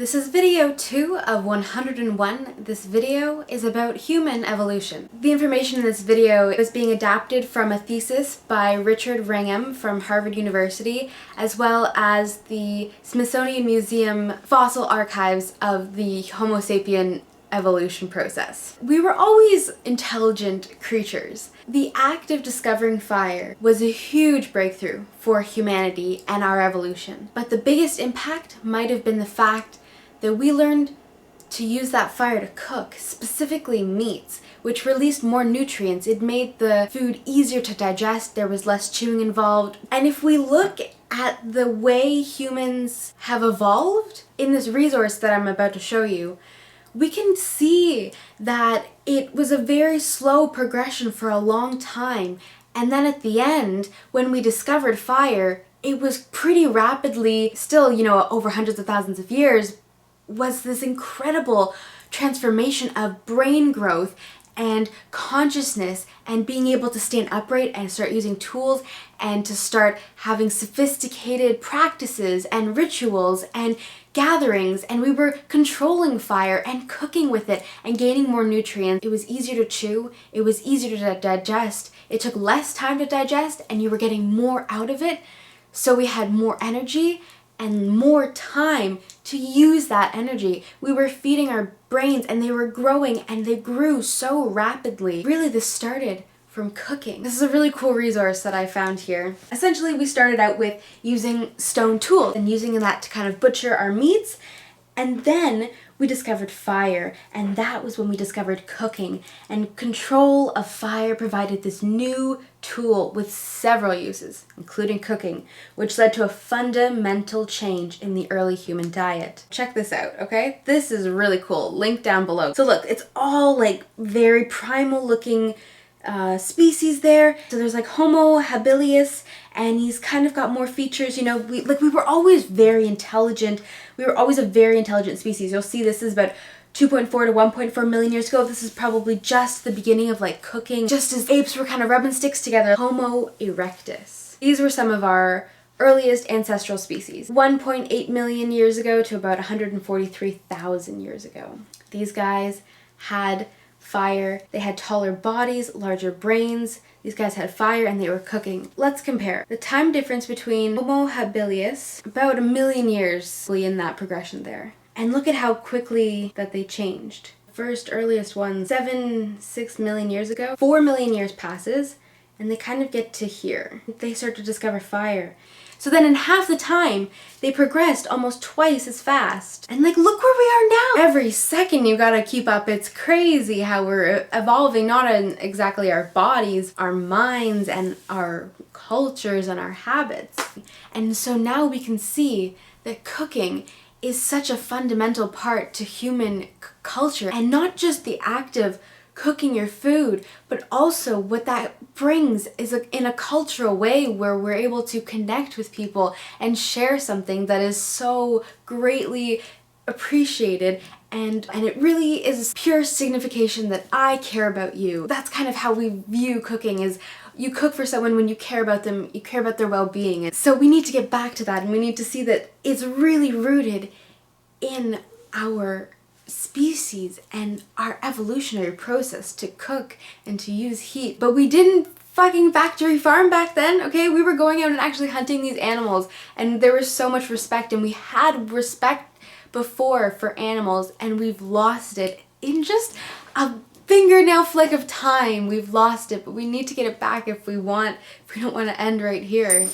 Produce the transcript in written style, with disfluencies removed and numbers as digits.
This is video 2 of 101. This video is about human evolution. The information in this video is being adapted from a thesis by Richard Wrangham from Harvard University, as well as the Smithsonian Museum fossil archives of the Homo sapien evolution process. We were always intelligent creatures. The act of discovering fire was a huge breakthrough for humanity and our evolution. But the biggest impact might have been the fact that we learned to use that fire to cook, specifically meats, which released more nutrients. It made the food easier to digest, there was less chewing involved. And if we look at the way humans have evolved in this resource that I'm about to show you, we can see that it was a very slow progression for a long time. And then at the end, when we discovered fire, it was pretty rapidly, still, over hundreds of thousands of years, was this incredible transformation of brain growth and consciousness and being able to stand upright and start using tools and to start having sophisticated practices and rituals and gatherings, and we were controlling fire and cooking with it and gaining more nutrients. It was easier to chew, it was easier to digest, it took less time to digest, and you were getting more out of it, so we had more energy and more time to use that energy. We were feeding our brains and they were growing, and they grew so rapidly. Really, this started from cooking. This is a really cool resource that I found here. Essentially, we started out with using stone tools and using that to kind of butcher our meats, and then we discovered fire, and that was when we discovered cooking. And control of fire provided this new tool with several uses, including cooking, which led to a fundamental change in the early human diet. Check this out, okay? This is really cool. Link down below. So look, it's all like very primal looking species there. So there's like Homo habilis, and he's kind of got more features. We were always very intelligent. We were always a very intelligent species. You'll see this is about 2.4 to 1.4 million years ago. This is probably just the beginning of like cooking, just as apes were kind of rubbing sticks together. Homo erectus. These were some of our earliest ancestral species. 1.8 million years ago to about 143,000 years ago. These guys had fire, they had taller bodies, larger brains. These guys had fire and they were cooking. Let's compare. The time difference between Homo habilis, about 1 million years in that progression there. And look at how quickly that they changed. First earliest ones, 6 million years ago. 4 million years passes and they kind of get to here. They start to discover fire. So then in half the time, they progressed almost twice as fast. And look where we are now. Every second you gotta keep up. It's crazy how we're evolving, not in exactly our bodies, our minds and our cultures and our habits. And so now we can see that cooking is such a fundamental part to human culture. And not just the act of cooking your food, but also what that brings is in a cultural way where we're able to connect with people and share something that is so greatly appreciated, and it really is pure signification that I care about you. That's kind of how we view cooking, is you cook for someone when you care about them, you care about their well-being. And so we need to get back to that, and we need to see that it's really rooted in our species and our evolutionary process to cook and to use heat. But we didn't fucking factory farm back then, okay? We were going out and actually hunting these animals, and there was so much respect, and we had respect before for animals, and we've lost it in just a fingernail flick of time. We've lost it, but we need to get it back if we don't want to end right here.